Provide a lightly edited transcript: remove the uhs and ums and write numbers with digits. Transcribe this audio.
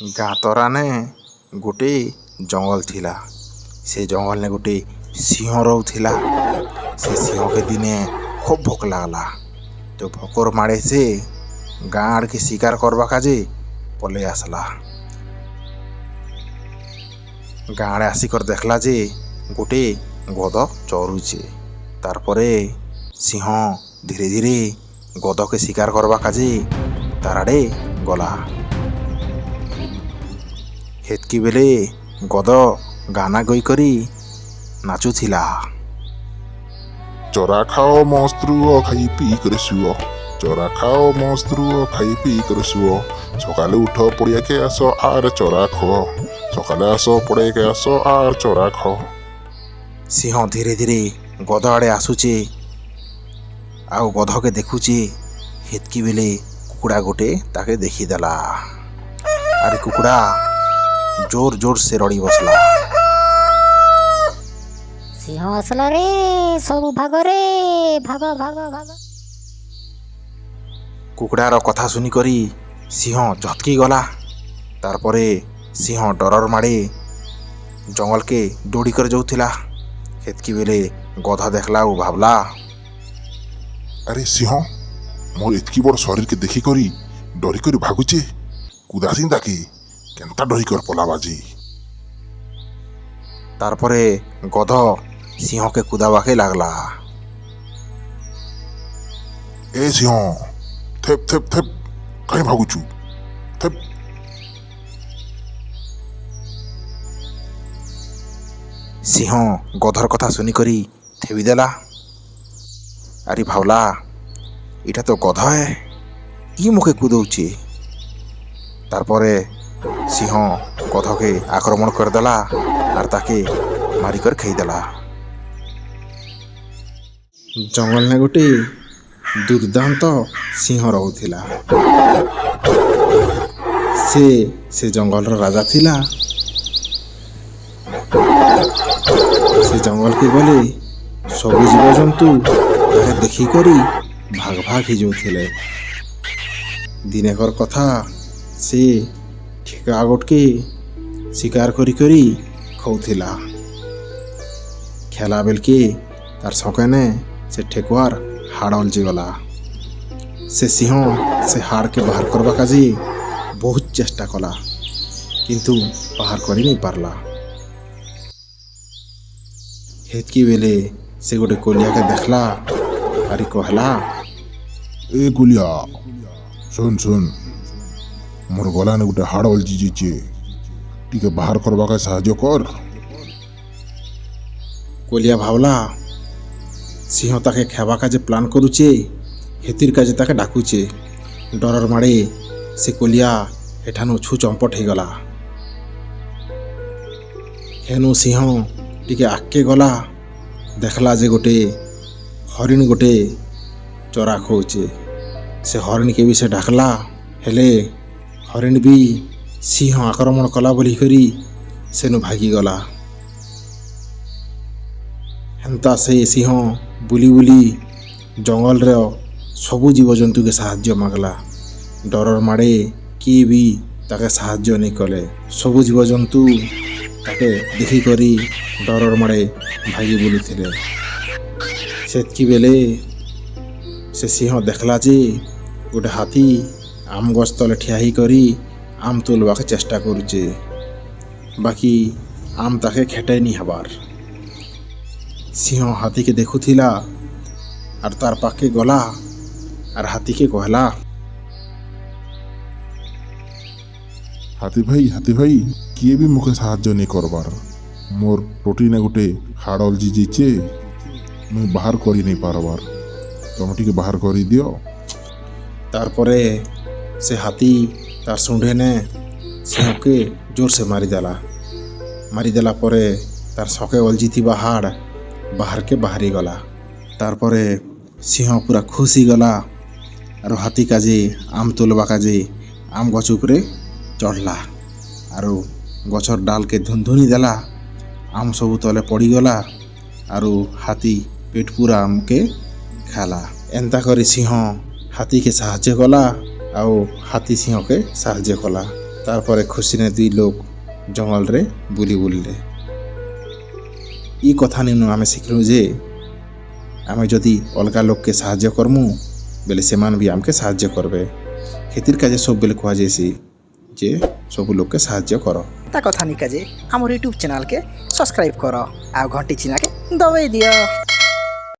ଗାଁ ତରାନେ ଗୋଟେ ଜଙ୍ଗଲ ଥିଲା। ସେ ଜଙ୍ଗଲରେ ଗୋଟେ ସିଂହ ରହୁଥିଲା। ସେ ସିଂହକେ ଦିନେ ଖୁବ୍ ଭୋକ ଲାଗଲା। ତ ଭୋକର ମାଡ଼େ ସେ ଗାଁ ଆଡ଼କେ ଶିକାର କରବା କାଜେ ପଲେଇ ଆସିଲା। ଗାଁ ଆଡ଼େ ଆସିକର ଦେଖିଲା ଯେ ଗୋଟେ ଗଧ ଚରୁଛେ। ତାରପରେ ସିଂହ ଧୀରେ ଧୀରେ ଗଧକେ ଶିକାର କରବା କାଜେ ତାର ଆଡ଼େ ଗଲା। ହେତ୍କି ବେଲେ ଗଧ ଗାନା ଗଇ କରି ନାଚୁଥିଲା। ଚରା ଖାଅ ମସ୍ତ ରୁହ ଖାଇ ପିଇ করে শুଅ। চরা খাও মস্ত ରୁହ ଖାଇ ପିଇ করে শুଅ। সকালে উঠ পড়িয়াকে আস আর চরা খাও। সকালে আস পড়িয়াকে আস আর চরা খাও। ସିଂହ ଧୀରେ ଧୀରେ ଗଧ ଆଡ଼େ ଆସୁଛେ ଆଉ ଗଧକେ ଦେଖୁଛେ। ହେତ୍କି ବେଲେ କୁକୁଡ଼ା ଗୋଟେ ତାକେ ଦେଖିଦେଲା। ଆରେ କୁକୁଡ଼ା ଜୋର ଜୋର ସେ ରଡ଼ି ବସଲା। ସିଂହ ଆସିଲା ରେ, ସବୁ ଭାଗରେ, ଭାଗ ଭାଗ ଭାଗ। କୁକୁଡ଼ାର କଥା ଶୁଣିକରି ସିଂହ ଝଟକି ଗଲା। ତାରପରେ ସିଂହ ଡରର ମାଡ଼େ ଜଙ୍ଗଲକେ ଦୌଡ଼ି କରି ଯାଉଥିଲା। ହେତ୍କି ବେଲେ ଗଧ ଦେଖିଲା ଆଉ ଭାବଲା, আরে সিংহ মোর এতকি বড় শরীরকে দেখি করি ডরি করে ভাগুছে। কুদাসিন তাকে কেনতা ডরি কর পলাবাজি। তারপরে গধ সিংহকে কুদাবাকে লাগলা। এ সিংহ থেপ থেপ থেপ কাই ভাগুছু থেপ। ସିଂହ ଗଧର କଥା ଶୁଣିକରି ଥେବିଦେଲା। ଆରେ ଭାବଲା, ଏଇଟା ତ ଗଧ ହେ, ଇ ମୁଖେ କୁଦଉଛେ। ତାରପରେ ସିଂହ ଗଧକେ ଆକ୍ରମଣ କରିଦେଲା আর তাকে মারিকর খাইদেলা। ଜଙ୍ଗଲରେ ଗୋଟେ ଦୁର୍ଦାନ୍ତ ସିଂହ ରହୁଥିଲା। ସେ ଜଙ୍ଗଲର ରାଜା ଥିଲା। ସେ ଜଙ୍ଗଲକେ ଗଲେ ସବୁ ଜୀବଜନ୍ତୁ ତାକେ ଦେଖିକରି ଭାଗ ଭାଗ ହେଇଯାଉଥିଲେ। ଦିନେକର କଥା, ସେ ଠେକା ଗୋଟକେ ଶିକାର କରି କରି ଖାଉଥିଲା। ଖେଲା ବେଲକେ ତାର ସକେନେ ସେ ଠେକୁଆର ହାଡ଼ ଅଲଜିଗଲା। ସେ ସିଂହ ସେ ହାଡ଼କେ ବାହାର କରବା କାଜେ ବହୁତ ଚେଷ୍ଟା କଲା, କିନ୍ତୁ ବାହାର କରି ନେଇ ପାରଲା। ହେତ୍କି ବେଲେ ସେ ଗୋଟେ କୋଲିଆକେ ଦେଖଲା ଆରି କହଲା, এ গুলিয়া শুন শুন, মোর গলানে গোটে হাড় অলজি যাইছে, টিকে বাহার করবাকে সাহায্য কর। କୋଲିଆ ଭାବଲା ସିଂହ ତାକେ ଖେବା କାଜେ ପ୍ଲାନ୍ କରୁଛେ। ହେତିର କାଜେ ତାକେ ଡାକୁଛେ। ଡରର ମାଡ଼େ ସେ କୋଲିଆ ହେଠାନୁ ଛୁ ଚମ୍ପଟ ହେଇଗଲା। ହେନୁ ସିଂହ ଟିକେ ଆଗକେ ଗଲା, ଦେଖିଲା ଯେ ଗୋଟେ ହରିଣ ଗୋଟେ ଚରା ଖୋଉଛେ। ସେ ହରିଣକେ ବି ସେ ଡାକଲା, ହେଲେ ହରିଣ ବି ସିଂହ ଆକ୍ରମଣ କଲା ବୋଲିକରି ସେନୁ ଭାଗିଗଲା। ହେନ୍ତା ସେ ସିଂହ ବୁଲି ବୁଲି ଜଙ୍ଗଲର ସବୁ ଜୀବଜନ୍ତୁକେ ସାହାଯ୍ୟ ମାଗଲା। ଡରର ମାଡ଼େ କିଏ ବି ତାକେ ସାହାଯ୍ୟ ନେଇ କଲେ। ସବୁ ଜୀବଜନ୍ତୁ ତାକେ ଦେଖିକରି ଡରର ମାଡ଼େ ଭାଗି ବୁଲୁଥିଲେ। ସେତ୍କି ବେଲେ ସେ ସିଂହ ଦେଖିଲା ଯେ ଗୋଟେ ହାତୀ ଆମ୍ ଗଛ ତଲେ ଠିଆ ହେଇକରି ଆମ୍ ତୋଲବାକେ ଚେଷ୍ଟା କରୁଛେ, ବାକି ଆମ୍ ତାକେ ଖେଟେଇ ହେବାର। ସିଂହ ହାତୀକେ ଦେଖୁଥିଲା আর তার পাকে গলা আর হাতিকে কহলা, হাতি ভাই কিয়ে বি মুখে সাহায্য নেই করবার। মোর প্রোটিনে গোটে হাড় অলজি যাইছে, মুই বাহার করি নেই পারবার। তুমি টিকে বাহার করি দিও। তারপরে সে হাতি তার শুঁড়ে নে সিংহকে জোরসে মারিদেলা পরে তার শকে অলজিথিবা হাড় বাহারকে বাহারি গলা। তারপরে সিংহ পুরা খুশি গলা আর হাতি কাজে আম তোলবা কাজে আম গছ উপরে চढ़ला আর গছর ডালকে ধুনধুনি দেলা। আম সবু তলে পড়িগলা আর হাতি পেট পুরা আমকে খালা। এন্তা করে সিংহ হাতিকে সাহায্য কলা ଆଉ ହାତୀ ସିଂହକେ ସାହାଯ୍ୟ କଲା। ତାପରେ ଖୁସିରେ ଦୁଇ ଲୋକ ଜଙ୍ଗଲରେ ବୁଲି ବୁଲିଲେ। ଇ କଥା ନିନୁ ଆମେ ଶିଖିଲୁ ଯେ ଆମେ ଯଦି ଅଲଗା ଲୋକକେ ସାହାଯ୍ୟ କରମୁ ବେଲେ ସେମାନେ ବି ଆମକେ ସାହାଯ୍ୟ କରବେ। ହେତିର କାଜେ ସବୁବେଲେ କୁହାଯାଇସି ଯେ ସବୁ ଲୋକକେ ସାହାଯ୍ୟ କର। ତା କଥା ନିକା ଯେ ଆମର ୟୁଟ୍ୟୁବ୍ ଚ୍ୟାନେଲ୍କେ ସବସ୍କ୍ରାଇବ୍ କର ଆଉ ଘଣ୍ଟି ଚିହ୍ନାକେ ଦବେଇ ଦିଅ।